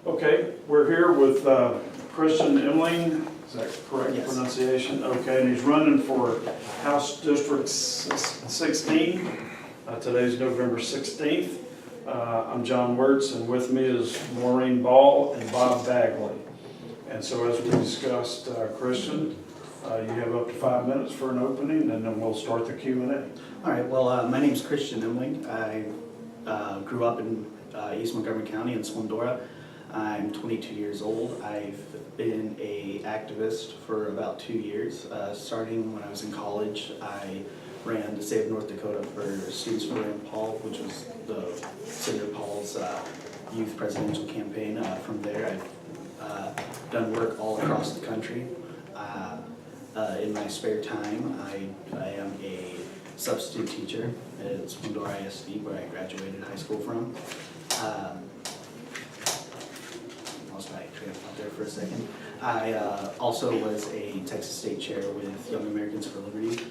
Okay, we're here with Christian Ehmling, is that correct Yes. pronunciation? Okay, and he's running for House District 16. Today's November 16th. I'm John Wirtz, and with me is Maureen Ball and Bob Bagley. And so as we discussed, Christian, you have up to 5 minutes for an opening, and then we'll start the Q&A. All right, well, my name's Christian Ehmling. I grew up in East Montgomery County in Splendora. I'm 22 years old. I've been an activist for about 2 years. Starting when I was in college, I ran to Save North Dakota for Students for Rand Paul, which was the Senator Paul's youth presidential campaign. From there, I've done work all across the country. In my spare time, I am a substitute teacher at Montgomery ISD, where I graduated high school from. Lost my train of thought there for a second. I also was a Texas State Chair with Young Americans for Liberty.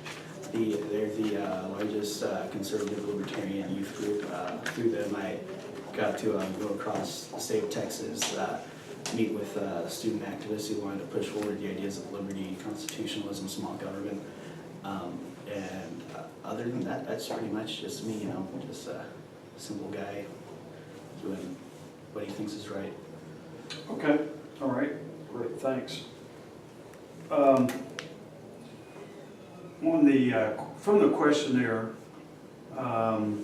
They're the largest conservative libertarian youth group. Through them, I got to go across the state of Texas, meet with student activists who wanted to push forward the ideas of liberty, constitutionalism, small government. And other than that, that's pretty much just me, you know, just a simple guy doing what he thinks is right. Okay, all right, great, thanks. From the questionnaire, of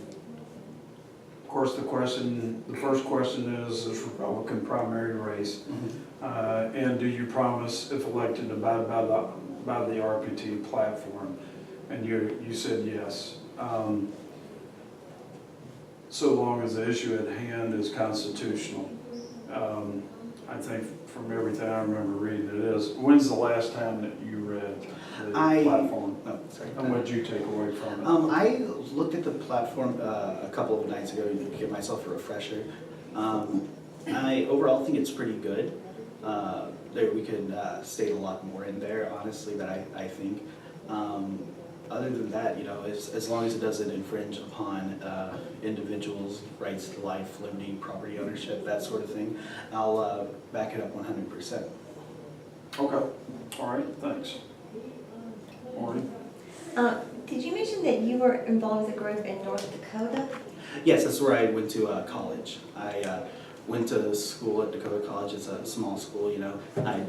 course, the first question is Republican primary race, and do you promise, if elected, to abide by the RPT platform? And you said yes. So long as the issue at hand is constitutional. I think from everything I remember reading it is. When's the last time that you read the platform? Oh, sorry. And what did you take away from it? I looked at the platform a couple of nights ago to give myself a refresher. I overall think it's pretty good. We could state a lot more in there, honestly, that I think. Other than that, you know, as long as it doesn't infringe upon individuals' rights to life, liberty, property ownership, that sort of thing, I'll back it up 100%. Okay, all right, thanks. Maureen? Did you mention that you were involved with a group in North Dakota? Yes, that's where I went to college. I went to school at Dakota College. It's a small school, you know. I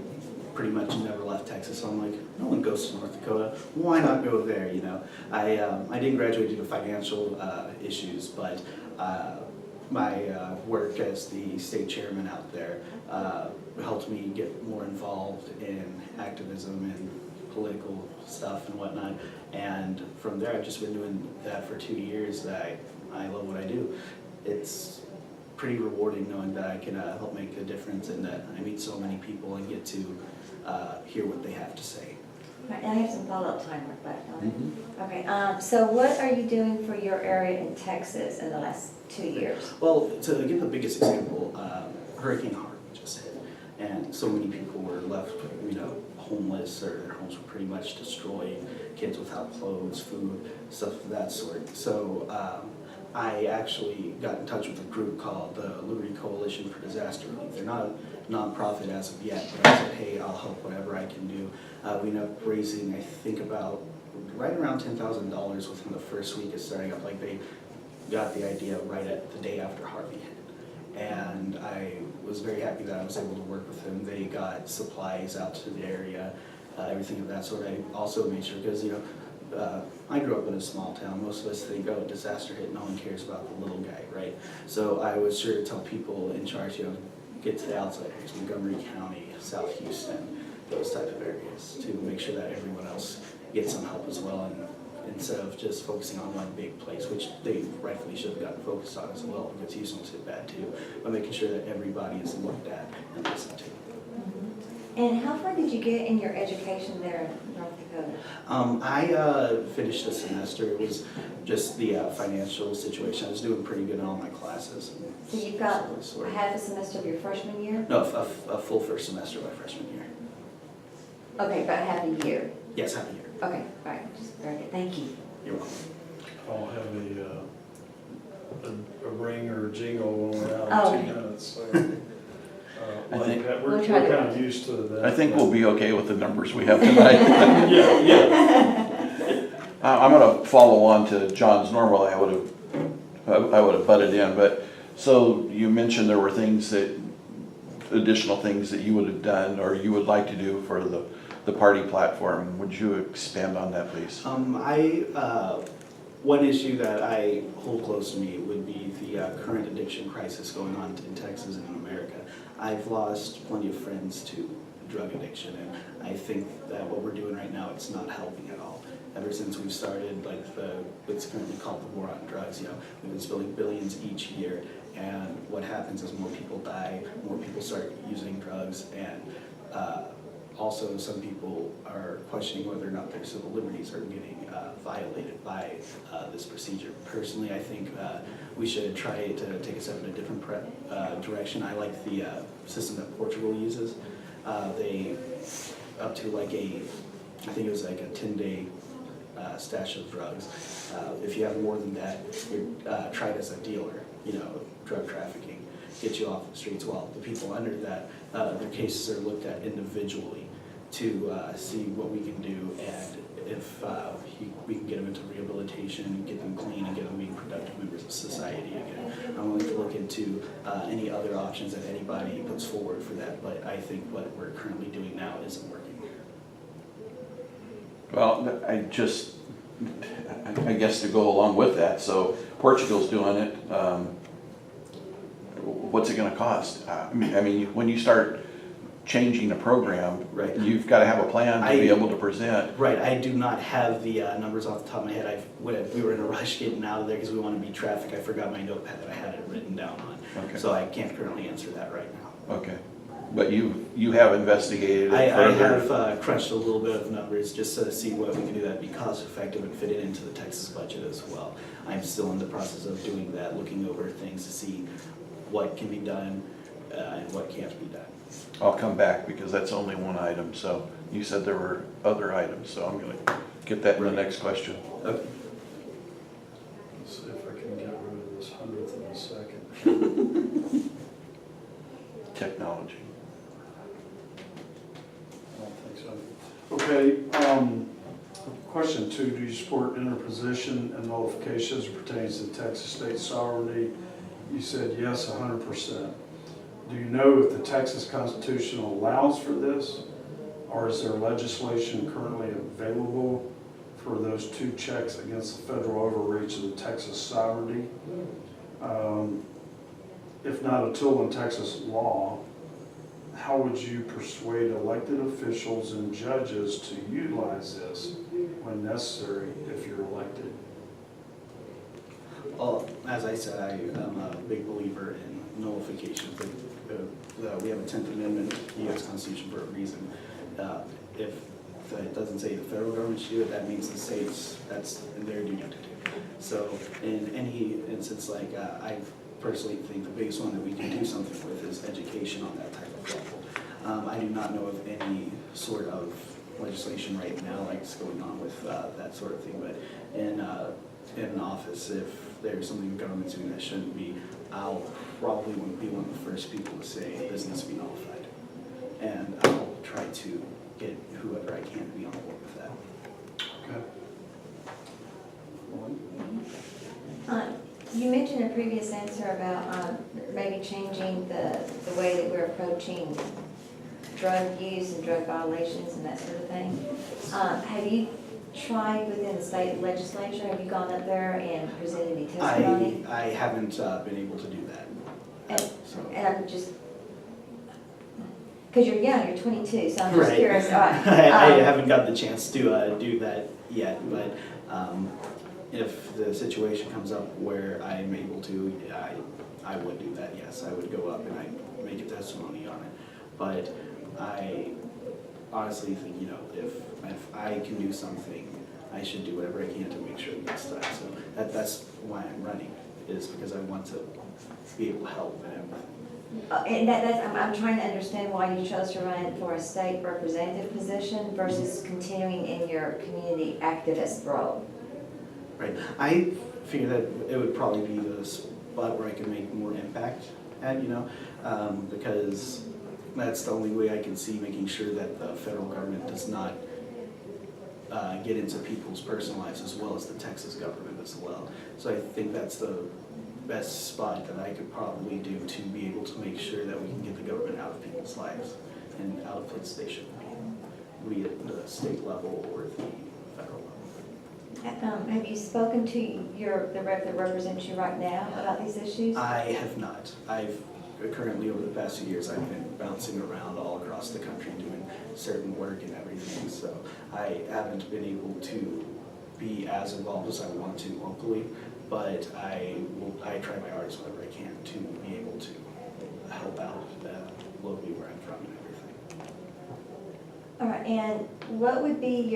pretty much never left Texas, so I'm like, no one goes to North Dakota. Why not go there, you know? I didn't graduate due to financial issues, but my work as the state chairman out there helped me get more involved in activism and political stuff and whatnot. And from there, I've just been doing that for 2 years. I love what I do. It's pretty rewarding knowing that I can help make a difference and that I meet so many people and get to hear what they have to say. Right, and I have some follow-up time work left on it. Okay, so what are you doing for your area in Texas in the last 2 years? Well, to give the biggest example, Hurricane Harvey just hit, and so many people were left, you know, homeless, or their homes were pretty much destroyed, kids without clothes, food, stuff of that sort. So I actually got in touch with a group called the Liberty Coalition for Disaster Relief. They're not a nonprofit as of yet, but I said, hey, I'll help whatever I can do. We ended up raising, I think, about right around $10,000 within the first week of starting up. Like, they got the idea right at the day after Harvey hit. And I was very happy that I was able to work with them. They got supplies out to the area, everything of that sort. I also made sure, because, you know, I grew up in a small town. Most of us think, oh, disaster hit, no one cares about the little guy, right? So I was sure to tell people in charge, you know, get to the outside areas, Montgomery County, South Houston, those type of areas, to make sure that everyone else gets some help as well, and instead of just focusing on one big place, which they rightfully should have gotten focused on as well, because Houston was hit bad too, but making sure that everybody is looked at and listened to. And how far did you get in your education there in North Dakota? I finished a semester. It was just the financial situation. I was doing pretty good in all my classes. So you've got half a semester of your freshman year? No, a full first semester of my freshman year. Okay, about half a year. Yes, half a year. Okay, all right, just very good, thank you. You're welcome. I'll have a ring or a jingle when we're out Oh. in 2 minutes. So. we'll try We're kind to. of used to that. I think we'll be okay with the numbers we have tonight. Yeah. I'm gonna follow on to John's. Normally I would have butted in, but, so you mentioned there were additional things that you would have done or you would like to do for the party platform. Would you expand on that, please? One issue that I hold close to me would be the current addiction crisis going on in Texas and in America. I've lost plenty of friends to drug addiction, and I think that what we're doing right now, it's not helping at all. Ever since we've started, like what's currently called the war on drugs, we've been spilling billions each year, and what happens is more people die, more people start using drugs, and also some people are questioning whether or not their civil liberties are getting violated by this procedure. Personally, I think we should try to take a step in a different direction. I like the system that Portugal uses. They, up to like I think it was like a 10-day stash of drugs. If you have more than that, you're tried as a dealer, drug trafficking, get you off the streets, while the people under that, their cases are looked at individually to see what we can do, and if we can get them into rehabilitation, get them clean, and get them being productive members of society again. I'm willing to look into any other options that anybody puts forward for that, but I think what we're currently doing now isn't working. Well, I guess to go along with that, so Portugal's doing it. What's it gonna cost? I mean, when you start changing a program, Right. you've got to have a plan to be able to present. Right, I do not have the numbers off the top of my head. We were in a rush getting out of there because we want to beat traffic. I forgot my notepad that I had it written down on. Okay. So I can't currently answer that right now. Okay, but you have investigated it I further? have crunched a little bit of numbers just to see what we can do that'd be cost effective and fit it into the Texas budget as well. I'm still in the process of doing that, looking over things to see what can be done and what can't be done. I'll come back because that's only one item, so you said there were other items, so I'm gonna get that in the next question. Okay. Let's see if I can get rid of this 100th in a second. Technology. I don't think so. Okay, question 2, do you support interposition and nullification as it pertains to Texas state sovereignty? You said yes, 100%. Do you know if the Texas Constitution allows for this, or is there legislation currently available for those 2 checks against the federal overreach of the Texas sovereignty? If not a tool in Texas law, how would you persuade elected officials and judges to utilize this when necessary if you're elected? Well, as I said, I am a big believer in nullification. We have a 10th Amendment to the U.S. Constitution for a reason. If it doesn't say the federal government should do it, that means the states, that's their duty to do. So in any instance, like I personally think the biggest one that we can do something with is education on that type of level. I do not know of any sort of legislation right now like it's going on with that sort of thing, but in an office, if there's something the government's doing that shouldn't be, I'll probably be one of the first people to say this needs to be nullified. And I'll try to get whoever I can to be on board with that. Okay. You mentioned in a previous answer about maybe changing the way that we're approaching drug use and drug violations and that sort of thing. Have you tried within the state legislature? Have you gone up there and presented any testimony? I haven't been able to do that. And I'm just, because you're young, you're 22, so I'm just Right. curious. All right. I haven't got the chance to do that yet, but if the situation comes up where I'm able to, I would do that, yes. I would go up and I'd make a testimony on it. But I honestly think, if I can do something, I should do whatever I can to make sure it gets done. So that's why I'm running, is because I want to be able to help and everything. And I'm trying to understand why you chose to run for a state representative position versus continuing in your community activist role. Right. I figured that it would probably be the spot where I could make more impact at, because that's the only way I can see making sure that the federal government does not get into people's personal lives as well as the Texas government as well. So I think that's the best spot that I could probably do to be able to make sure that we can get the government out of people's lives and out of places they shouldn't be at the state level or the federal level. Have you spoken to the rep that represents you right now about these issues? I have not. I've currently, over the past few years, I've been bouncing around all across the country doing certain work and everything, so I haven't been able to be as involved as I want to locally, but I try my hardest whenever I can to be able to help out locally where I'm from and everything. All right, and what would be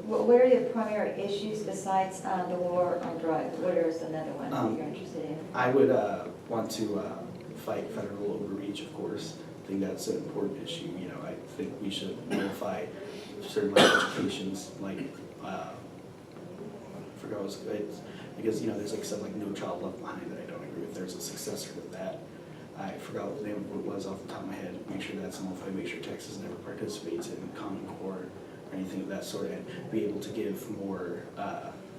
what are the primary issues besides the war on drugs? What is another one that you're interested in? I would want to fight federal overreach, of course. I think that's an important issue. You know, I think we should notify certain educations, like, I forgot what it's, because, you know, there's like stuff like No Child Left Behind that I don't agree with. There's a successor to that. I forgot what the name of it was off the top of my head. Make sure that's notified, make sure Texas never participates in Common Core or anything of that sort, and be able to give more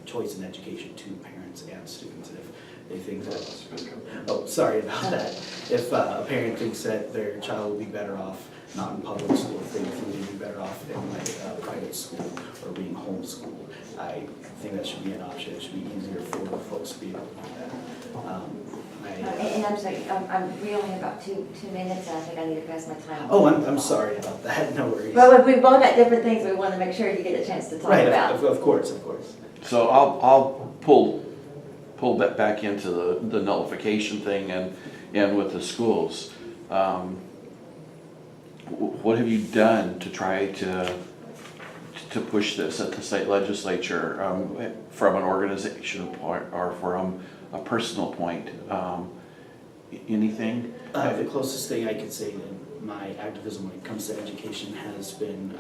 choice in education to parents and students. And if they think that, oh, sorry about that. If a parent thinks that their child will be better off not in public school, if they think they'd be better off in like a private school or being homeschooled, I think that should be an option. It should be easier for folks to be able to do that. And I'm sorry, we only have about two minutes, and I think I need to pass my time. Oh, I'm sorry about that. No worries. Well, we've all got different things we want to make sure you get a chance to talk Right, about. of course. So I'll pull that back into the nullification thing and with the schools. What have you done to try to push this at the state legislature from an organizational point or from a personal point? Anything? The closest thing I could say in my activism when it comes to education has been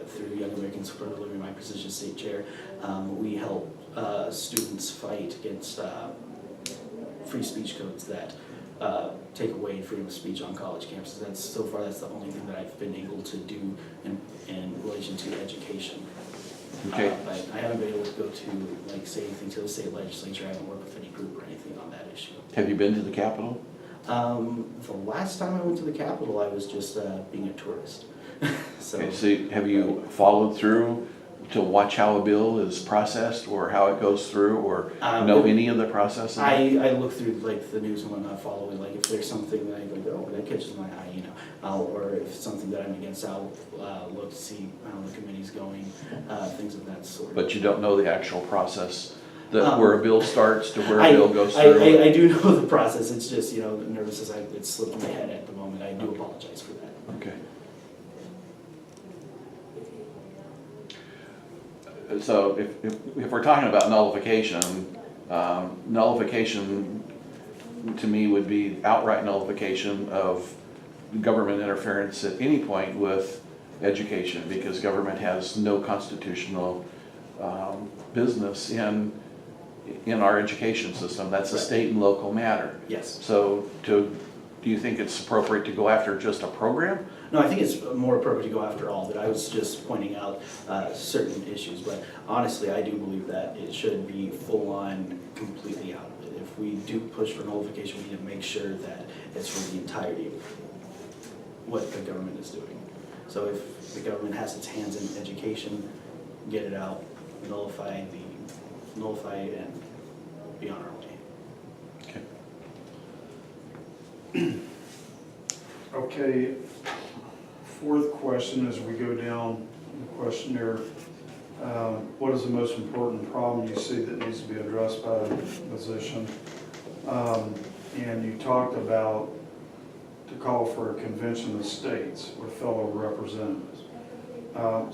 through Young Americans for Living, my position as state chair. We help students fight against free speech codes that take away freedom of speech on college campuses. So far, that's the only thing that I've been able to do in relation to education. Okay. But I haven't been able to go to, like, say anything to the state legislature. I haven't worked with any group or anything on that issue. Have you been to the Capitol? The last time I went to the Capitol, I was just being a tourist. So, Okay, so have you followed through to watch how a bill is processed or how it goes through or know any of the process? I look through like the news and whatnot, following, like if there's something that I go, oh, that catches my eye, you know, or if it's something that I'm against, I'll look to see how the committee's going, things of that sort. But you don't know the actual process, where a bill starts to where a bill goes I through? do know the process. It's just, you know, the nervousness, it's slipped my head at the moment. I do apologize for that. Okay. So if we're talking about nullification, nullification to me would be outright nullification of government interference at any point with education, because government has no constitutional business in our education system. That's a state and local matter. Yes. So do you think it's appropriate to go after just a program? No, I think it's more appropriate to go after all, but I was just pointing out certain issues. But honestly, I do believe that it should be full-on, completely out of it. If we do push for nullification, we need to make sure that it's for the entirety of what the government is doing. So if the government has its hands in education, get it out, nullify it, and be on our way. Okay. Okay, fourth question as we go down the questionnaire. What is the most important problem you see that needs to be addressed by the position? And you talked about to call for a convention of states with fellow representatives.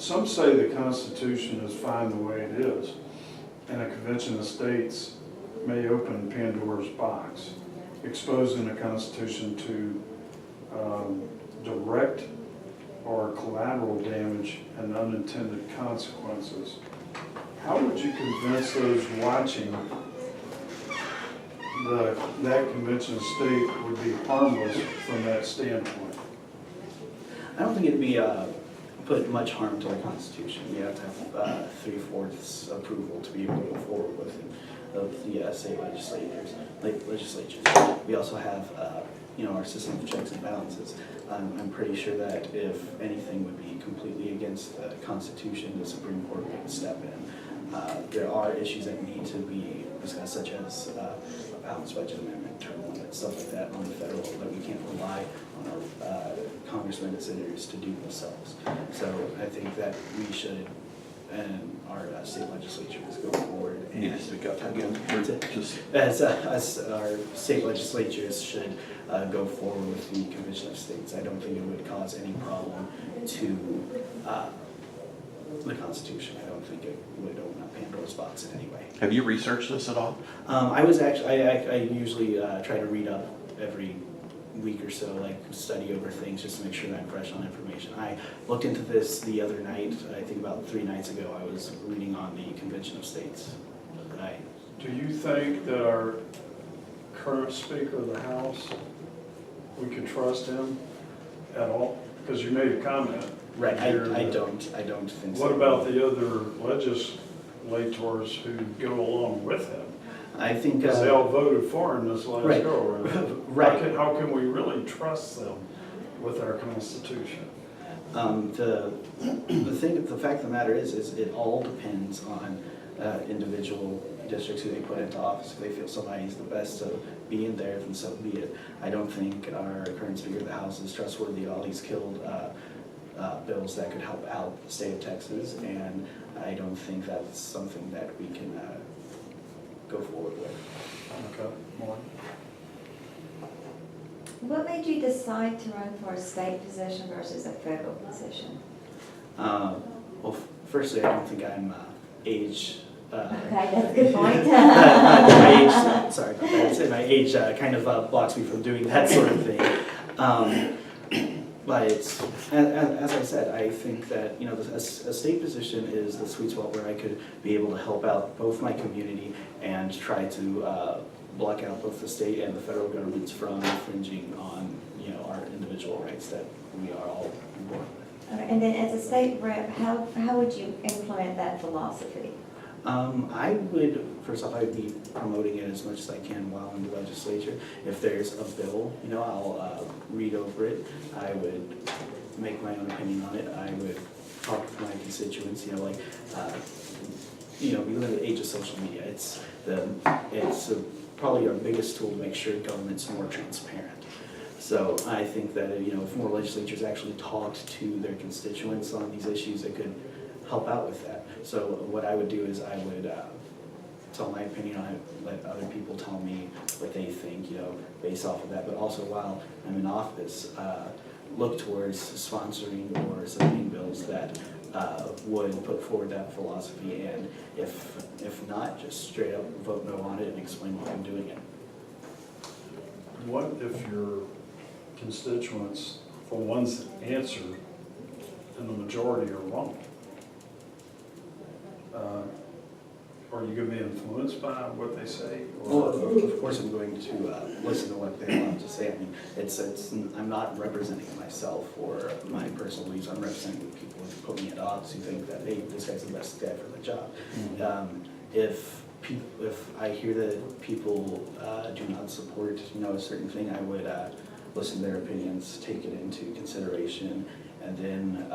Some say the Constitution is fine the way it is, and a convention of states may open Pandora's box, exposing the Constitution to direct or collateral damage and unintended consequences. How would you convince those watching that convention of state would be harmless from that standpoint? I don't think it'd be put much harm to the Constitution. You have to have 3/4 approval to be able to go forward with it, of the state legislatures. We also have our system of checks and balances. I'm pretty sure that if anything would be completely against the Constitution, the Supreme Court would step in. There are issues that need to be discussed, such as a balanced budget amendment, term limits, stuff like that on the federal, that we can't rely on our congressmen and senators to do themselves. So I think that we should, and our state legislatures go forward and You speak up again. as our state legislatures should go forward with the Convention of States. I don't think it would cause any problem to the Constitution. I don't think it would open up Pandora's box in any way. Have you researched this at all? I was actually, I usually try to read up every week or so, like study over things just to make sure that I'm fresh on information. I looked into this the other night, I think about 3 nights ago. I was reading on the Convention of States. Do you think that our current Speaker of the House, we could trust him at all? Because you made a comment. Right, I here don't think so. What about the other legislators who go along with him? I think Because they all voted for him this last Right. go around. Right. How can we really trust them with our Constitution? The fact of the matter is it all depends on individual districts who they put into office. If they feel somebody's the best to be in there, then so be it. I don't think our current Speaker of the House is trustworthy. All he's killed bills that could help out the state of Texas, and I don't think that's something that we can go forward with. Okay, more. What made you decide to run for a state position versus a federal position? Well, firstly, I don't think I'm age. Okay, that's a good point. my age, sorry about that. I'd say my age kind of blocks me from doing that sort of thing. But it's, as I said, I think that a state position is the sweet spot where I could be able to help out both my community and try to block out both the state and the federal governments from infringing on our individual rights that we are all born with. And then as a state rep, how would you implement that philosophy? I would, first off, I would be promoting it as much as I can while in the legislature. If there's a bill, I'll read over it. I would make my own opinion on it. I would talk with my constituents, we live in the age of social media. It's probably our biggest tool to make sure government's more transparent. So I think that, if more legislatures actually talked to their constituents on these issues, it could help out with that. So what I would do is I would tell my opinion on it, let other people tell me what they think, based off of that. But also while I'm in office, look towards sponsoring or submitting bills that would put forward that philosophy. And if not, just straight up vote no on it and explain why I'm doing it. What if your constituents, the ones that answer, and the majority are wrong? Are you going to be influenced by what they say? Well, of course I'm going to listen to what they have to say. I mean, I'm not representing myself or my personal beliefs. I'm representing the people who put me in office who think that, hey, this guy's the best guy for the job. Mm-hmm. If I hear that people do not support, a certain thing, I would listen to their opinions, take it into consideration, and then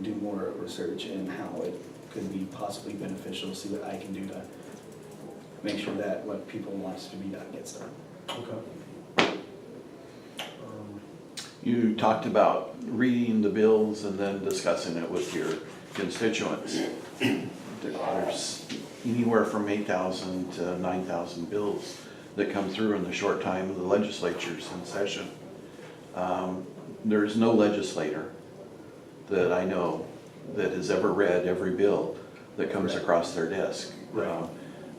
do more research in how it could be possibly beneficial, see what I can do to make sure that what people want to be done gets done. Okay. You talked about reading the bills and then discussing it with your constituents. There's anywhere from 8,000 to 9,000 bills that come through in the short time the legislature's in session. There's no legislator that I know that has ever read every bill that comes across their desk. Right.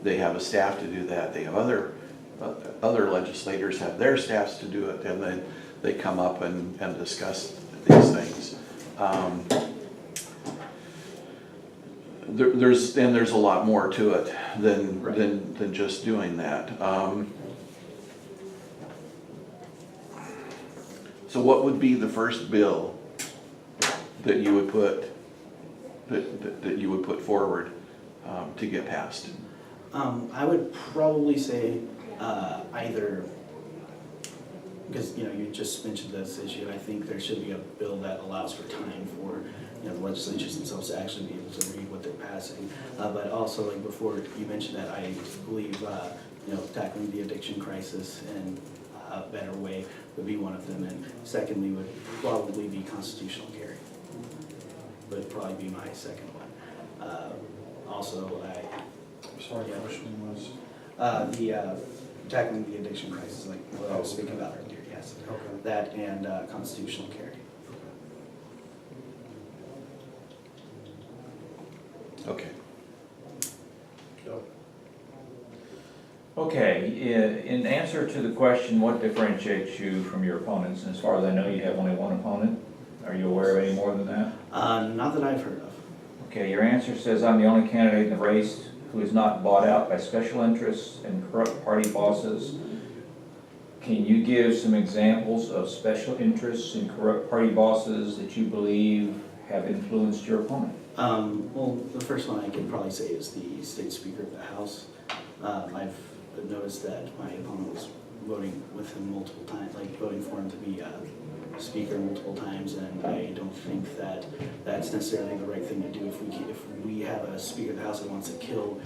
They have a staff to do that. They have other legislators have their staffs to do it, and then they come up and discuss these things. There's a lot more to it than just doing that. So what would be the first bill that you would put, that you would put forward to get passed? I would probably say either, because, you know, you just mentioned this issue, I think there should be a bill that allows for time for, you know, the legislatures themselves to actually be able to read what they're passing. But also, like before you mentioned that, I believe, you know, tackling the addiction crisis in a better way would be one of them. And secondly would probably be constitutional carry. Would probably be my second one. Also, Sorry, Yeah. the question was? the tackling the addiction crisis, like what I was speaking about earlier, yes. Okay. That and constitutional carry. Okay. Go. Okay, in answer to the question, what differentiates you from your opponents? And as far as I know, you have only one opponent. Are you aware of any more than that? Not that I've heard of. Okay, your answer says, I'm the only candidate in the race who is not bought out by special interests and corrupt party bosses. Can you give some examples of special interests and corrupt party bosses that you believe have influenced your opponent? Well, the first one I could probably say is the state speaker of the House. I've noticed that my opponent was voting with him multiple times, like voting for him to be speaker multiple times, and I don't think that that's necessarily the right thing to do. If we have a speaker of the House that wants to kill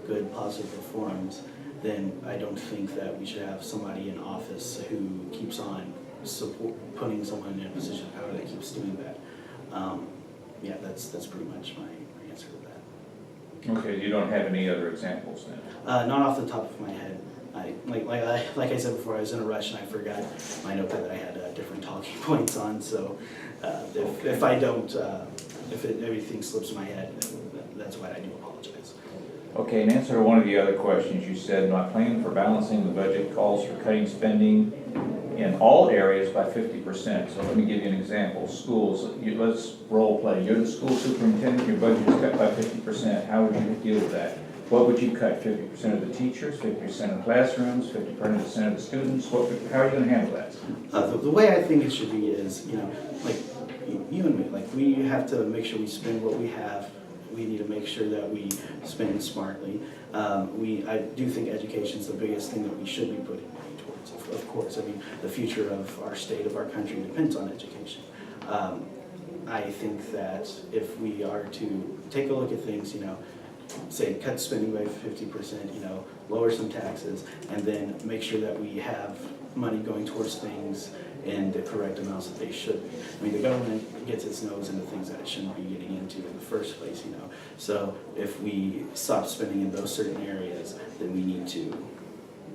good positive reforms, then I don't think that we should have somebody in office who keeps on putting someone in a position of power that keeps doing that. Yeah, that's pretty much my answer to that. Okay, you don't have any other examples then? Not off the top of my head. Like I said before, I was in a rush and I forgot my notepad that I had different talking points on. So if I don't, if everything slips my head, that's why I do apologize. Okay, in answer to one of the other questions, you said, my plan for balancing the budget calls for cutting spending in all areas by 50%. So let me give you an example. Schools, let's role play. You're the school superintendent, your budget is cut by 50%. How would you deal with that? What would you cut? 50% of the teachers, 50% of the classrooms, 50% of the students? How are you gonna handle that? The way I think it should be is, you know, like you and me, like we have to make sure we spend what we have. We need to make sure that we spend smartly. I do think education is the biggest thing that we should be putting money towards. Of course, I mean, the future of our state, of our country depends on education. I think that if we are to take a look at things, you know, say cut spending by 50%, you know, lower some taxes, and then make sure that we have money going towards things in the correct amounts that they should be. I mean, the government gets its nose into things that it shouldn't be getting into in the first place, you know. So if we stop spending in those certain areas, then we need to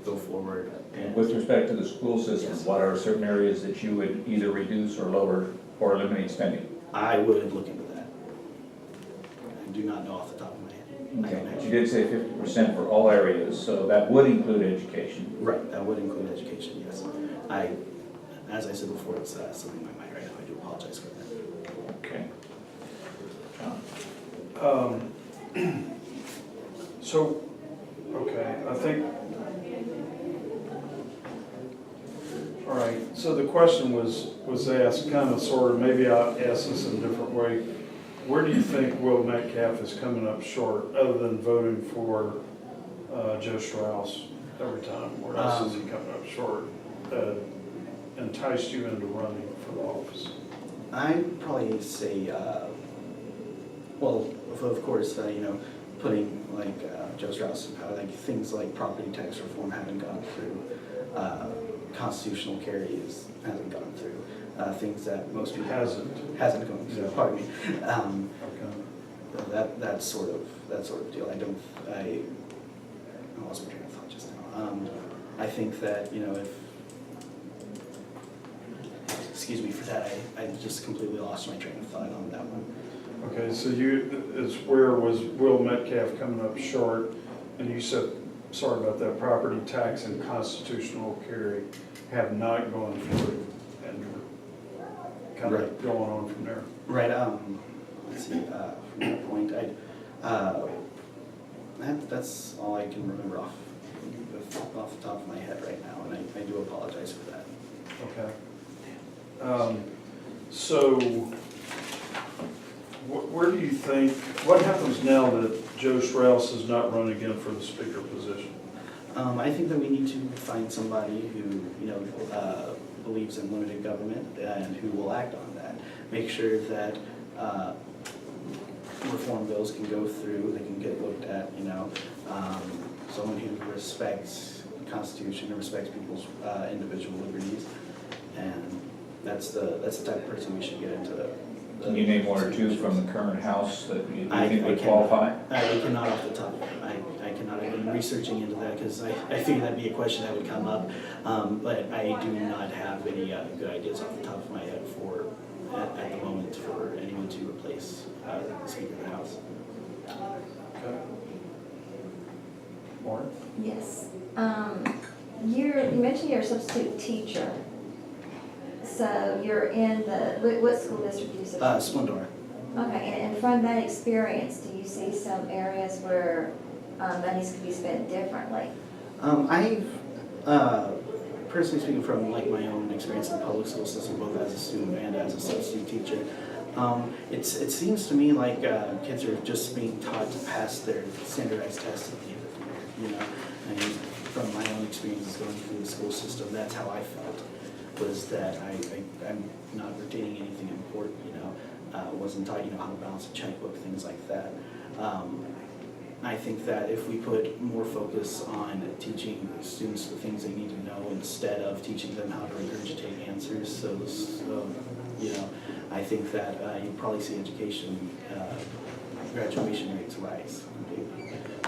go forward. And With respect to the school system, Yes. what are certain areas that you would either reduce or lower or eliminate spending? I would look into that. I do not know off the top of my head. I Okay, don't but have- you did say 50% for all areas, so that would include education. Right, that would include education, yes. As I said before, it's something in my mind right now. I do apologize for that. Okay. John? So, okay, I think, all right, so the question was asked kind of sort of, maybe I'll ask this in a different way. Where do you think Will Metcalf is coming up short, other than voting for Joe Strauss every time? Where else is he coming up short that enticed you into running for the office? I'd probably say, well, of course, you know, putting like Joe Strauss in power, like things like property tax reform haven't gone through, constitutional carry hasn't gone through, things that most people hasn't gone through. Yeah. Pardon me. Okay. That sort of deal. I lost my train of thought just now. I think that, you know, excuse me for that, I just completely lost my train of thought on that one. Okay, so where was Will Metcalf coming up short? And you said, sorry about that, property tax and constitutional carry have not gone through, and you're kind of Right. going on from there. Right, let's see, from that point, that's all I can remember off the top of my head right now, and I do apologize for that. Okay. So, Where do you think, what happens now that Joe Strauss is not running again for the speaker position? I think that we need to find somebody who, believes in limited government and who will act on that. Make sure that reform bills can go through, they can get looked at, someone who respects the Constitution and respects people's individual liberties. And that's the type of person we should get into the. Can you name one or two from the current House that you I think would cannot. qualify? I cannot off the top. I cannot. I've been researching into that because I figured that'd be a question that would come up. But I do not have any good ideas off the top of my head at the moment for anyone to replace the Speaker of the House. Okay. Warren? Yes. You mentioned you're a substitute teacher. So you're in what school district do you substitute? Splendora. Okay, and from that experience, do you see some areas where monies could be spent differently? I've, personally speaking from like my own experience in the public school system, both as a student and as a substitute teacher, it seems to me like kids are just being taught to pass their standardized tests at the end of the year, And from my own experiences going through the school system, that's how I felt, was that I'm not retaining anything important, wasn't taught, how to balance a checkbook, things like that. I think that if we put more focus on teaching students the things they need to know instead of teaching them how to regurgitate answers, I think that you'll probably see education, graduation rates rise.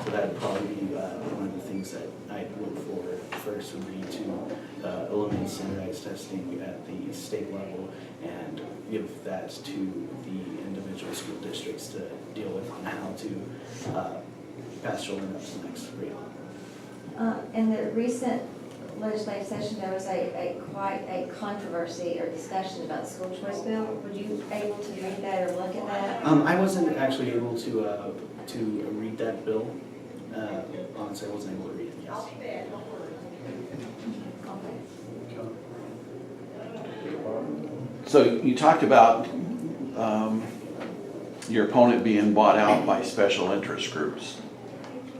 So that would probably be one of the things that I'd look for first would be to eliminate standardized testing at the state level and give that to the individual school districts to deal with on how to pass children up to the next grade. In the recent legislative session, there was quite a controversy or discussion about the school choice bill. Were you able to read that or look at that? I wasn't actually able to read that bill. Honestly, I wasn't able to read it, yes. So you talked about your opponent being bought out by special interest groups.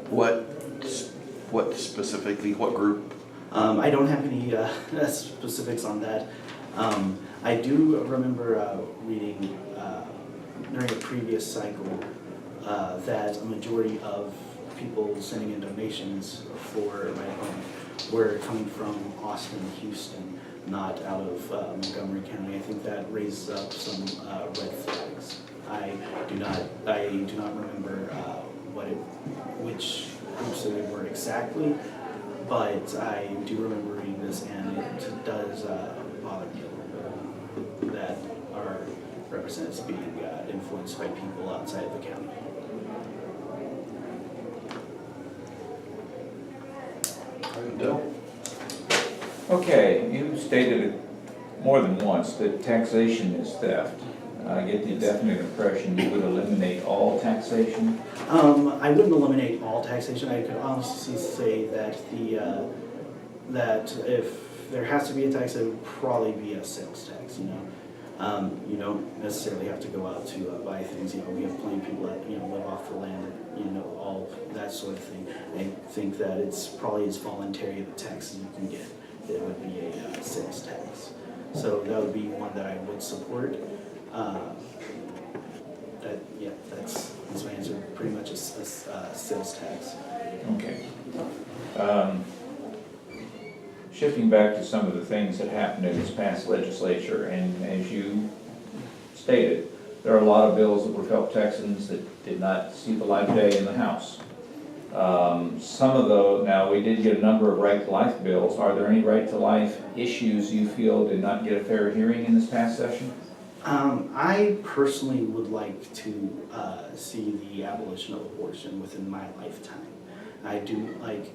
What specifically, what group? I don't have any specifics on that. I do remember reading during a previous cycle that a majority of people sending in donations for my opponent were coming from Austin, Houston, not out of Montgomery County. I think that raises up some red flags. I do not remember which groups they were exactly, but I do remember reading this, and it does bother me a little bit that our representatives being influenced by people outside of the county. Okay, you stated it more than once that taxation is theft. I get the definite impression you would eliminate all taxation. I wouldn't eliminate all taxation. I could honestly say that that if there has to be a tax, it would probably be a sales tax. You don't necessarily have to go out to buy things. We have plenty of people that live off the land, all that sort of thing. I think that it's probably as voluntary of a tax as you can get. It would be a sales tax. So that would be one that I would support. That's my answer. Pretty much a sales tax. Okay. Shifting back to some of the things that happened in this past legislature, and as you stated, there are a lot of bills that would help Texans that did not see the light of day in the House. Some of those, now we did get a number of right to life bills. Are there any right to life issues you feel did not get a fair hearing in this past session? I personally would like to see the abolition of abortion within my lifetime. I do like,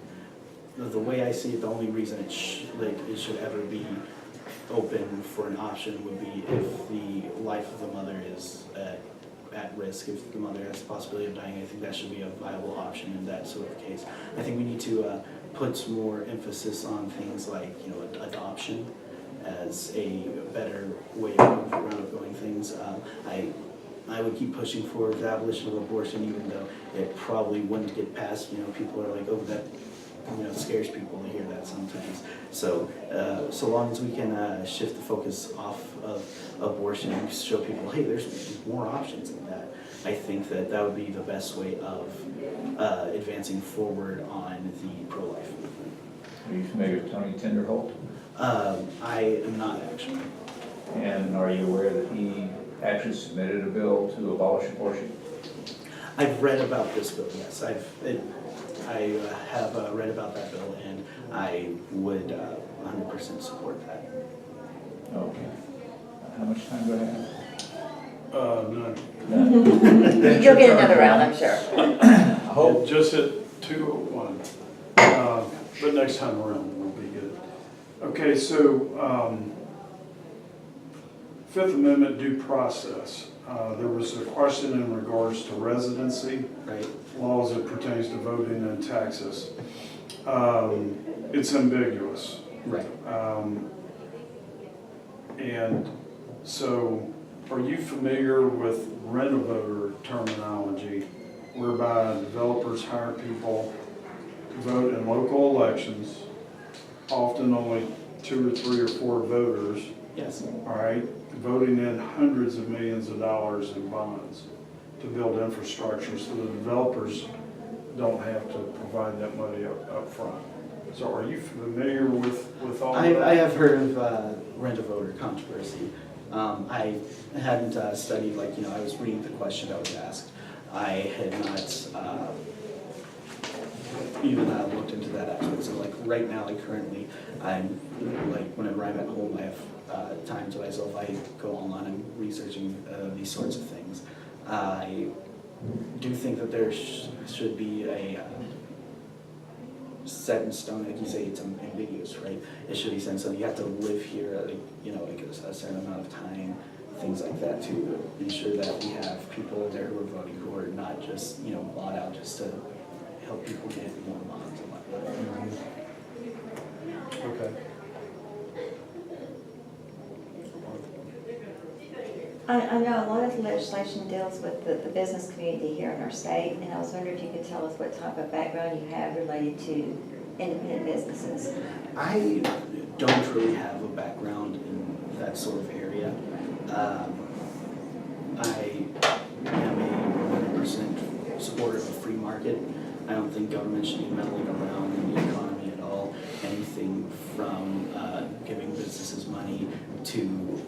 the way I see it, the only reason it should ever be open for an option would be if the life of the mother is at risk, if the mother has the possibility of dying. I think that should be a viable option in that sort of case. I think we need to put more emphasis on things like adoption as a better way of going things. I would keep pushing for the abolition of abortion, even though it probably wouldn't get passed. You know, people are like, oh, that, you know, scares people to hear that sometimes. So, so long as we can shift the focus off of abortion and show people, hey, there's more options than that, I think that that would be the best way of advancing forward on the pro-life movement. Are you familiar with Tony Tinderholt? I am not actually. And are you aware that he actually submitted a bill to abolish abortion? I've read about this bill, yes. I have read about that bill, and I would 100% support that. Okay. How much time do I have? None. You'll get another round, I'm sure. I hope. Just hit 2:01, but next time around will be good. Okay, so Fifth Amendment due process. There was a question in regards to residency, Right. laws that pertains to voting and taxes. It's ambiguous. Right. And so, are you familiar with rent-a-voter terminology, whereby developers hire people to vote in local elections, often only 2 or 3 or 4 voters, Yes. all right, voting in hundreds of millions of dollars in bonds to build infrastructure so the developers don't have to provide that money up front. So are you familiar with all of that? I have heard of rent-a-voter controversy. I hadn't studied, like, you know, I was reading the question that was asked. I had not even looked into that aspect. So, like, right now, like, currently, I'm, like, whenever I'm at home, I have time to myself. I go online and researching these sorts of things. I do think that there should be a set in stone, like you say, it's ambiguous, right? It should be set in stone. You have to live here, like, you know, like a certain amount of time, things like that, to ensure that we have people there who are voting who are not just, you know, bought out just to help people get more bonds and whatnot. Okay. I know a lot of the legislation deals with the business community here in our state, and I was wondering if you could tell us what type of background you have related to independent businesses. I don't really have a background in that sort of area. I am a 100% supporter of a free market. I don't think government should be meddling around in the economy at all. Anything from giving businesses money to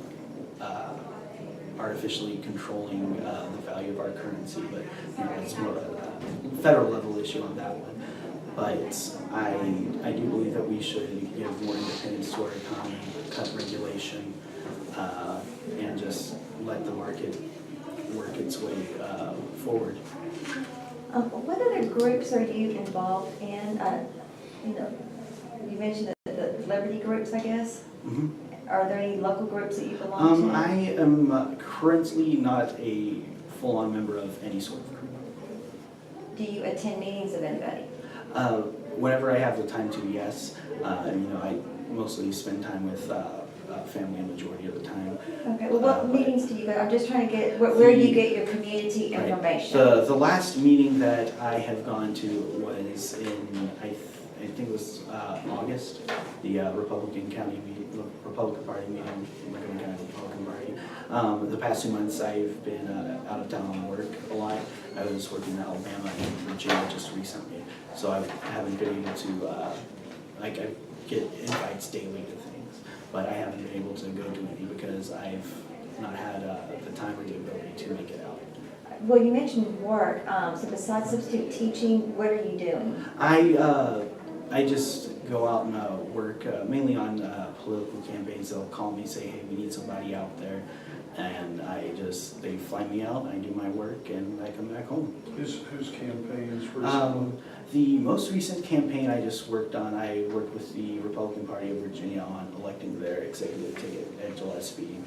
artificially controlling the value of our currency, but you know, it's more of a federal level issue on that one. But I do believe that we should give more independence to our economy, cut regulation, and just let the market work its way forward. What other groups are you involved in? You know, you mentioned the Liberty groups, I guess. Mm-hmm. Are there any local groups that you belong to? I am currently not a full-on member of any sort of group. Do you attend meetings of anybody? Whenever I have the time to, yes. You know, I mostly spend time with family a majority of the time. Okay, well, what meetings do you go? I'm just trying to get, where do you get your community Right. information? The last meeting that I have gone to was in, I think it was August, the Republican Party meeting, Montgomery County Republican Party. The past 2 months I've been out of town on work a lot. I was working in Alabama and Virginia just recently, so I haven't been able to, I get invites daily to things, but I haven't been able to go to any because I've not had the time or the ability to make it out. Well, you mentioned work, so besides substitute teaching, what are you doing? I just go out and work mainly on political campaigns. They'll call me, say, hey, we need somebody out there. And they fly me out, I do my work, and I come back home. Whose campaigns recently? The most recent campaign I just worked on, I worked with the Republican Party of Virginia on electing their executive ticket, Ed Gillespie,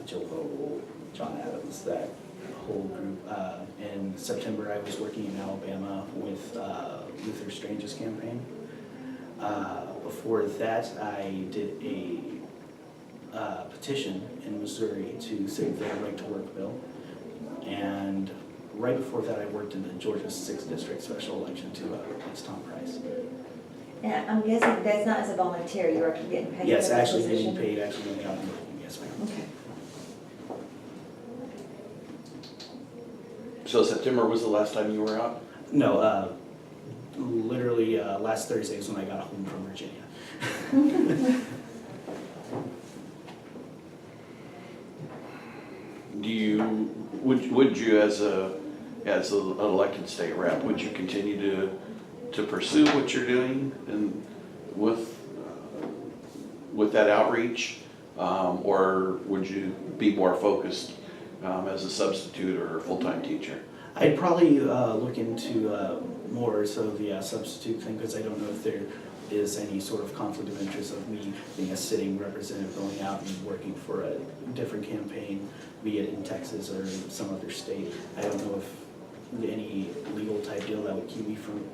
Jill Vogel, John Adams, that whole group. In September, I was working in Alabama with Luther Strange's campaign. Before that, I did a petition in Missouri to save the right to work bill. And right before that, I worked in the Georgia 6th District Special Election to replace Tom Price. And I'm guessing that's not as a volunteer, you're actually getting paid for Yes, that actually getting position? paid, actually going out and working, yes, ma'am. Okay. So September was the last time you were out? No, literally last Thursday is when I got home from Virginia. Would you as an elected state rep, would you continue to pursue what you're doing and with that outreach? Or would you be more focused as a substitute or a full-time teacher? I'd probably look into more so the substitute thing, because I don't know if there is any sort of conflict of interest of me being a sitting representative going out and working for a different campaign, be it in Texas or in some other state. I don't know if any legal type deal that would keep me from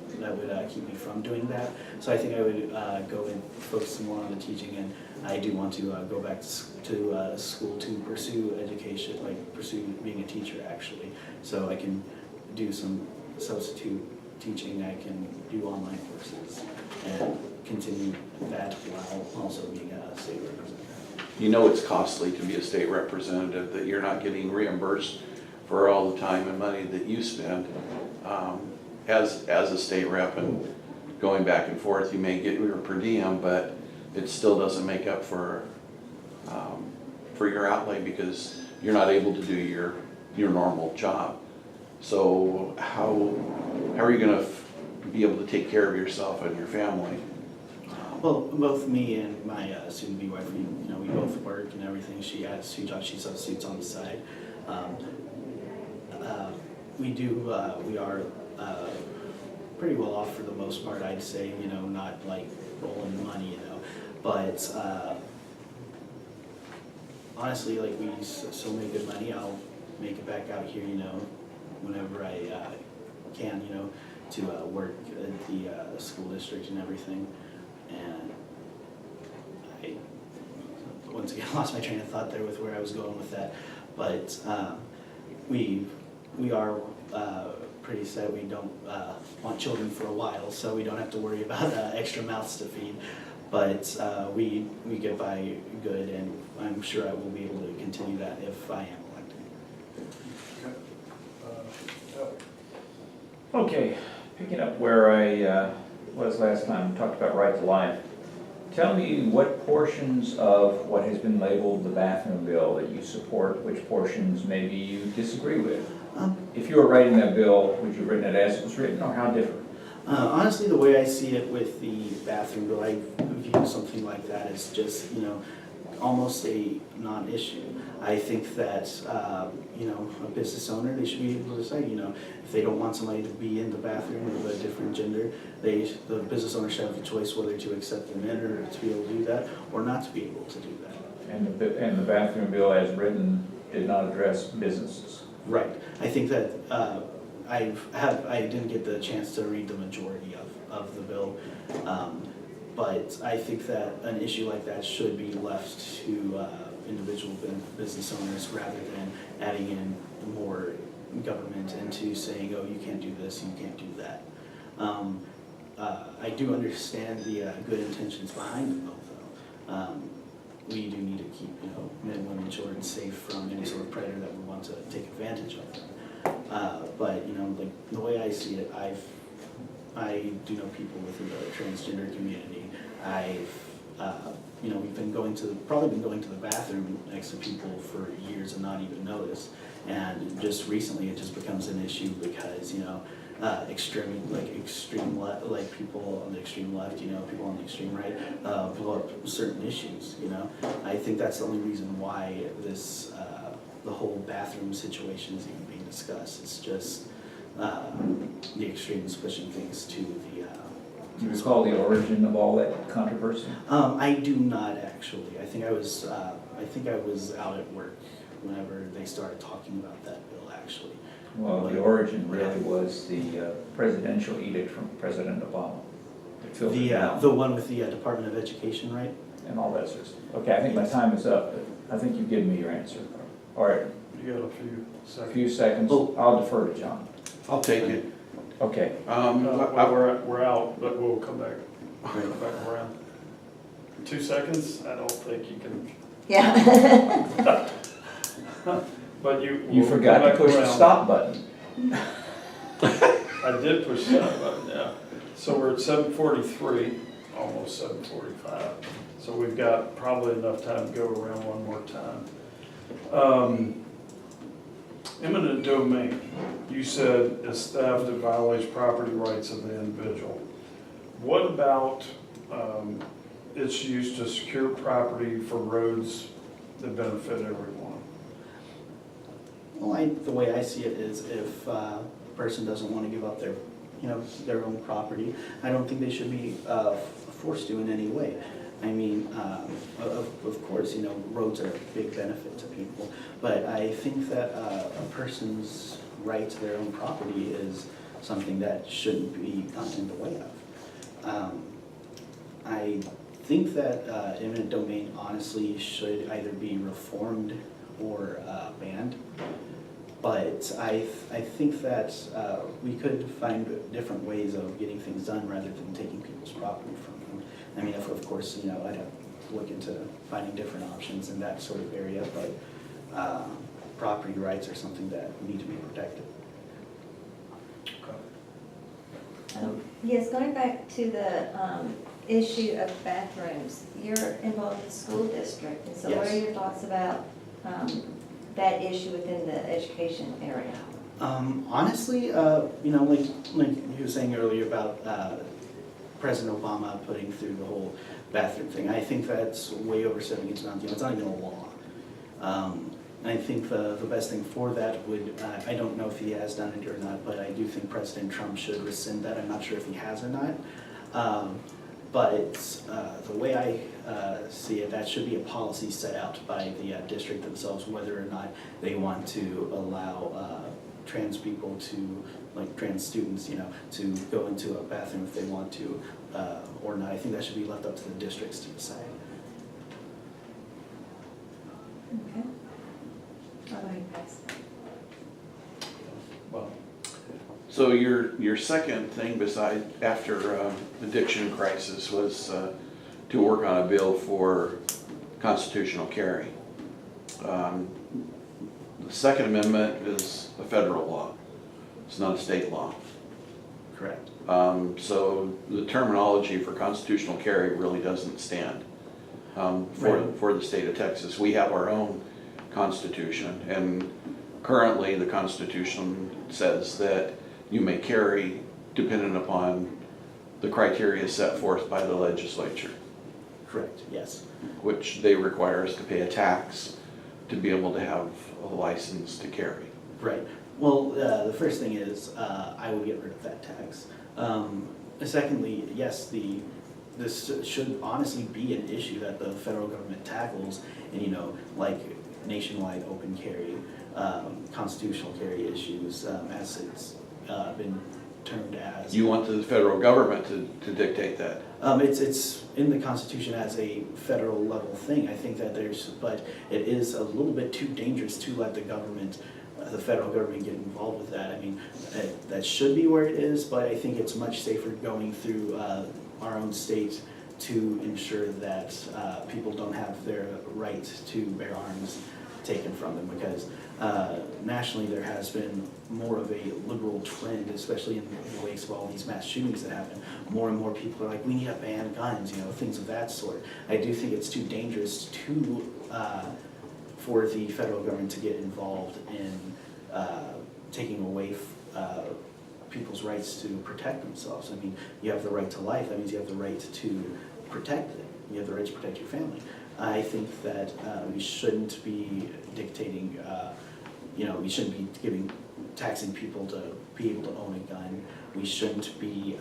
doing that. So I think I would go and focus more on the teaching, and I do want to go back to school to pursue education, like pursue being a teacher actually. So I can do some substitute teaching, I can do online courses and continue that while also being a state representative. You know it's costly to be a state representative, that you're not getting reimbursed for all the time and money that you spend as a state rep, and going back and forth. You may get your per diem, but it still doesn't make up for your outlay because you're not able to do your normal job. So how are you going to be able to take care of yourself and your family? Well, both me and my soon-to-be wife, we both work and everything. She has 2 jobs, she substitutes on the side. We are pretty well off for the most part, I'd say, not like rolling money, but honestly, like we so make good money, I'll make it back out here, whenever I can, to work at the school district and everything. And I, once again, lost my train of thought there with where I was going with that. But we are pretty set. We don't want children for a while, so we don't have to worry about extra mouths to feed. But we get by good, and I'm sure I will be able to continue that if I am elected. Okay, picking up where I was last time, talked about right to life. Tell me what portions of what has been labeled the bathroom bill that you support, which portions maybe you disagree with. If you were writing that bill, would you have written it as it was written, or how different? Honestly, the way I see it with the bathroom bill, I view something like that as just, almost a non-issue. I think that, a business owner, they should be able to say, if they don't want somebody to be in the bathroom of a different gender, the business owner should have the choice whether to accept them in or to be able to do that, or not to be able to do that. And the bathroom bill as written did not address businesses. Right. I think that I didn't get the chance to read the majority of the bill, but I think that an issue like that should be left to individual business owners rather than adding in more government into saying, oh, you can't do this, you can't do that. I do understand the good intentions behind the bill, though. We do need to keep, men, women, children safe from any sort of predator that would want to take advantage of them. But like the way I see it, I do know people within the transgender community. We've been probably been going to the bathroom next to people for years and not even notice. And just recently, it just becomes an issue because extreme left, like people on the extreme left, people on the extreme right, blow up certain issues. I think that's the only reason why this the whole bathroom situation is even being discussed. It's just the extremes pushing things to the. Do you recall the origin of all that controversy? I do not actually. I think I was out at work whenever they started talking about that bill. Actually. Well, the origin really was the presidential edict from President Obama. The one with the Department of Education, right? And all that sort of stuff. Okay, I think my time is up, but I think you've given me your answer. All right, You got a few A seconds. few seconds, I'll defer to John. I'll take it. Okay, Well, we're out, but we'll come back around. 2 seconds? I don't think you can, Yeah. but you. you we'll forgot come to back push the around. stop button. I did push that button, yeah. So we're at 7:43, almost 7:45. So we've got probably enough time to go around one more time. Eminent domain, you said is theft that violates property rights of the individual. What about its use to secure property for roads that benefit everyone? Well, the way I see it is if a person doesn't want to give up their, their own property, I don't think they should be forced to in any way. I mean, of course, roads are a big benefit to people, but I think that a person's right to their own property is something that shouldn't be gotten in the way of. I think that eminent domain honestly should either be reformed or banned. But I think that we could find different ways of getting things done rather than taking people's property from them. I mean, of course, I'd have to look into finding different options in that sort of area, but property rights are something that need to be protected. Yes, going back to the issue of bathrooms, you're involved in the school district, and so what are Yes. your thoughts about that issue within the education area? Honestly, like you were saying earlier about President Obama putting through the whole bathroom thing, I think that's way overstepping into bounds. It's not even a law. I think the best thing for that would, I don't know if he has done it or not, but I do think President Trump should rescind that. I'm not sure if he has or not. But the way I see it, that should be a policy set out by the district themselves, whether or not they want to allow trans people to, like trans students, to go into a bathroom if they want to or not. I think that should be left up to the districts to decide. Okay. How about you guys? Well, So your second thing after addiction crisis was to work on a bill for constitutional carry. The Second Amendment is a federal law. It's not a state law. Correct. So the terminology for constitutional carry really doesn't stand for the state of Texas. We have our own constitution, and currently the Constitution says that you may carry dependent upon the criteria set forth by the legislature, Correct, yes. which they require us to pay a tax to be able to have a license to carry. Right. Well, the first thing is I would get rid of that tax. Secondly, yes, this should honestly be an issue that the federal government tackles, and like nationwide open carry, constitutional carry issues, as it's been termed as. You want the federal government to dictate that? It's in the Constitution as a federal level thing. I think that but it is a little bit too dangerous to let the government, the federal government, get involved with that. I mean, that should be where it is, but I think it's much safer going through our own state to ensure that people don't have their right to bear arms taken from them, because nationally there has been more of a liberal trend, especially in the wake of all these mass shootings that happen. More and more people are like, we need to ban guns, things of that sort. I do think it's too dangerous for the federal government to get involved in taking away people's rights to protect themselves. I mean, you have the right to life, that means you have the right to protect it. You have the right to protect your family. I think that we shouldn't be dictating, we shouldn't be taxing people to be able to own a gun. We shouldn't be,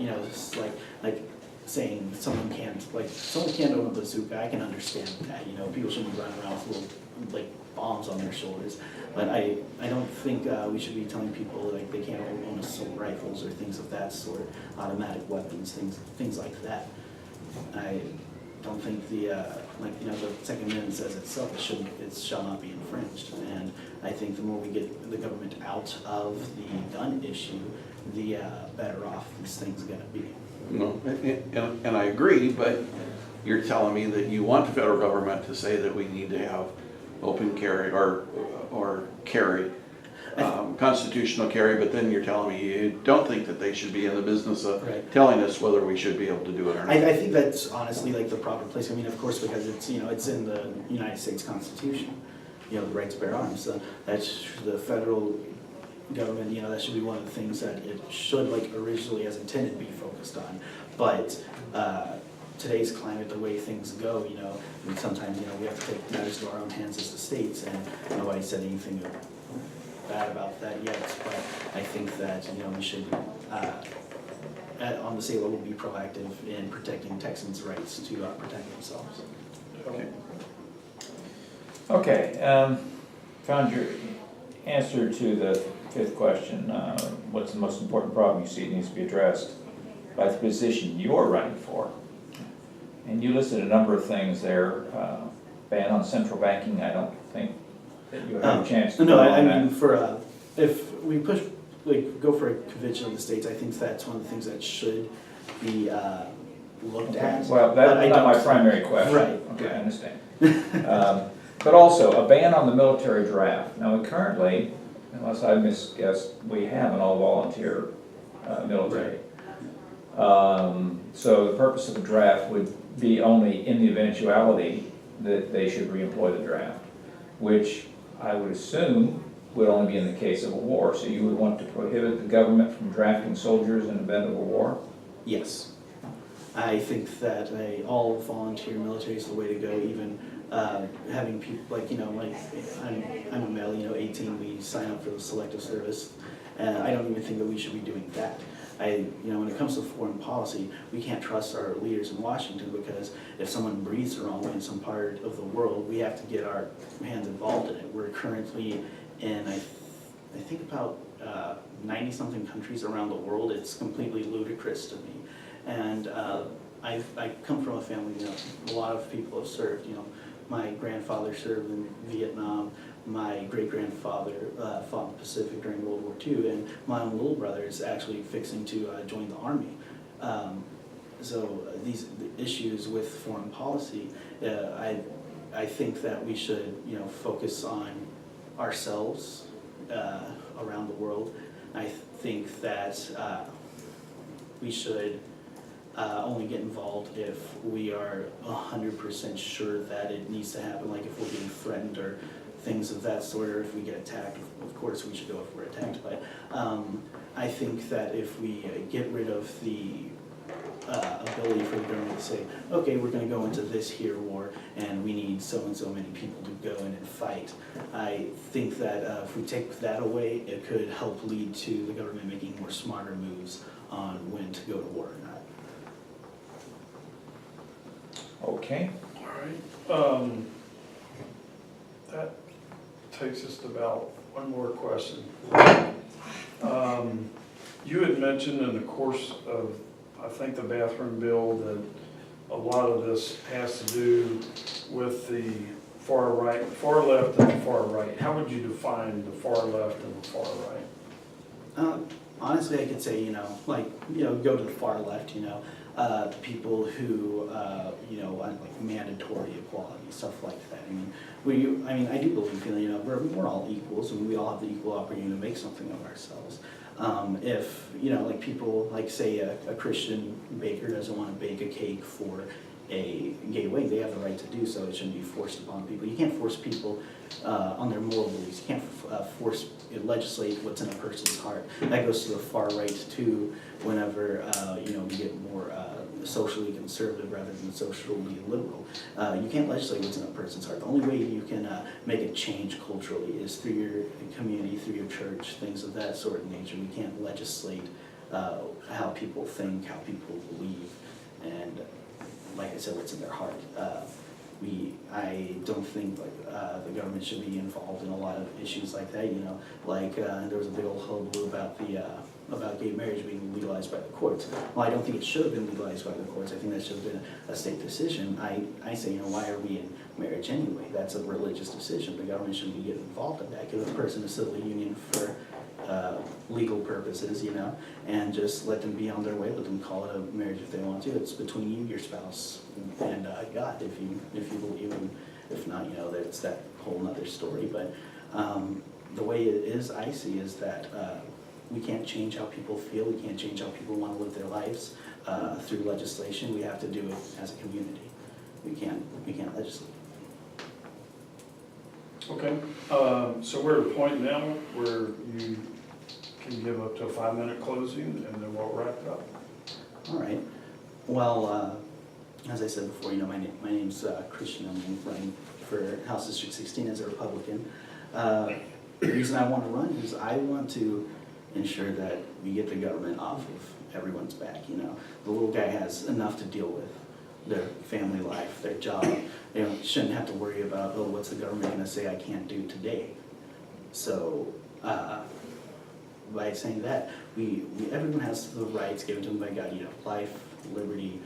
just like saying someone can't own a bazooka. I can understand that, people shouldn't be running around with little, bombs on their shoulders. But I don't think we should be telling people they can't own assault rifles or things of that sort, automatic weapons, things like that. don't think the, the Second Amendment says itself, it shall not be infringed. And I think the more we get the government out of the gun issue, the better off these things are gonna be. No, and I agree, but you're telling me that you want the federal government to say that we need to have open carry or carry, constitutional carry, but then you're telling me you don't think that they should be in the business of Right. telling us whether we should be able to do it or not. I think that's honestly like the proper place. I mean, of course, because it's, it's in the United States Constitution, the right to bear arms. So that's the federal government, that should be one of the things that it should, like originally as intended, be focused on. But today's climate, the way things go, I mean, sometimes, we have to take matters to our own hands as the states, and nobody said anything bad about that yet. But I think that, we should, on the state level, be proactive in protecting Texans' rights to protect themselves. Okay. Okay, found your answer to the fifth question. What's the most important problem you see needs to be addressed by the position you're running for? And you listed a number of things there. Ban on central banking, I don't think that you have a chance to. No, go I on mean, that. if we push, go for a convention of the states, I think that's one of the things that should be looked at. Well, But I that's not my don't- primary question. Right. Okay, I understand. But also, a ban on the military draft. Now, we currently, unless I misguessed, we have an all-volunteer military. So the purpose of the draft would be only in the eventuality that they should reemploy the draft, which I would assume would only be in the case of a war. So you would want to prohibit the government from drafting soldiers in the event of a war? Yes. I think that all volunteer military is the way to go, even having people, I'm a male, 18, we sign up for the selective service, and I don't even think that we should be doing that. When it comes to foreign policy, we can't trust our leaders in Washington, because if someone breathes the wrong way in some part of the world, we have to get our hands involved in it. We're currently in, I think about 90-something countries around the world. It's completely ludicrous to me. And I come from a family, a lot of people have served. My grandfather served in Vietnam. My great-grandfather fought in the Pacific during World War II, and my own little brother is actually fixing to join the Army. So these issues with foreign policy, I think that we should, focus on ourselves around the world. I think that we should only get involved if we are 100% sure that it needs to happen, like if we're being threatened or things of that sort, or if we get attacked. Of course we should go if we're attacked, but I think that if we get rid of the ability for the government to say, okay, we're going to go into this here war and we need so and so many people to go in and fight, I think that if we take that away, it could help lead to the government making more smarter moves on when to go to war or not. Okay. All right. That takes us to about one more question. You had mentioned in the course of, I think, the bathroom bill that a lot of this has to do with the far right, far left and the far right. How would you define the far left and the far right? Honestly, I could say, go to the far left, people who, want like mandatory equality, stuff like that. I do believe, we're all equals, and we all have the equal opportunity to make something of ourselves. If, people, say a Christian baker doesn't want to bake a cake for a gay wedding, they have the right to do so. It shouldn't be forced upon people. You can't force people on their moral beliefs. You can't legislate what's in a person's heart. That goes to the far right too, whenever, we get more socially conservative rather than socially liberal. You can't legislate what's in a person's heart. The only way you can make a change culturally is through your community, through your church, things of that sort of nature. We can't legislate how people think, how people believe, and like I said, what's in their heart. I don't think the government should be involved in a lot of issues like that. There was a big old hullabaloo about the about gay marriage being legalized by the courts. Well, I don't think it should have been legalized by the courts. I think that should have been a state decision. I say, why are we in marriage anyway? That's a religious decision. The government shouldn't be getting involved in that. Give a person a civil union for legal purposes, and just let them be on their way. Let them call it a marriage if they want to. It's between you, your spouse, and God, if you believe, and if not, that's that whole nother story. But the way it is, I see, is that we can't change how people feel. We can't change how people want to live their lives through legislation. We have to do it as a community. We can't legislate. Okay, so we're at a point now where you can give up to a 5-minute closing and then we'll wrap it up. All right. Well, as I said before, my name's Christian. I'm running for House District 16 as a Republican. The reason I want to run is I want to ensure that we get the government off of everyone's back. The little guy has enough to deal with. Their family life, their job. They shouldn't have to worry about, what's the government going to say I can't do today? So by saying that, everyone has the rights given to them by God, life, liberty,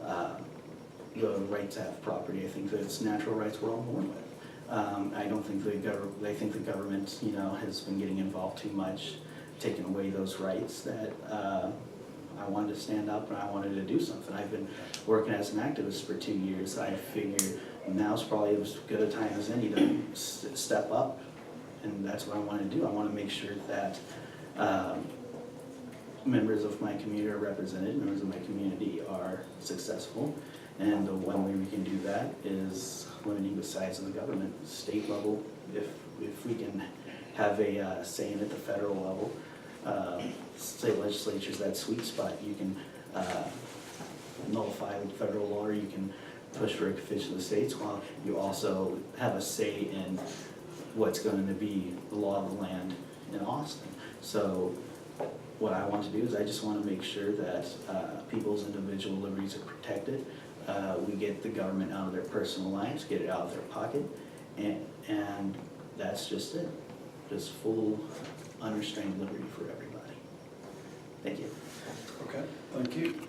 the right to have property. I think that it's natural rights we're all born with. I don't think I think the government, has been getting involved too much, taking away those rights that I wanted to stand up and I wanted to do something. I've been working as an activist for 2 years. I figured now's probably as good a time as any to step up, and that's what I want to do. I want to make sure that members of my community are represented, members of my community are successful, and the one way we can do that is limiting the size of the government. State level, if we can have a say in at the federal level, state legislature's that sweet spot. You can nullify the federal law, or you can push for a convention of the states, while you also have a say in what's going to be the law of the land in Austin. So what I want to do is I just want to make sure that people's individual liberties are protected. We get the government out of their personal lives, get it out of their pocket, and that's just it. Just full unrestrained liberty for everybody. Thank you. Okay, thank you.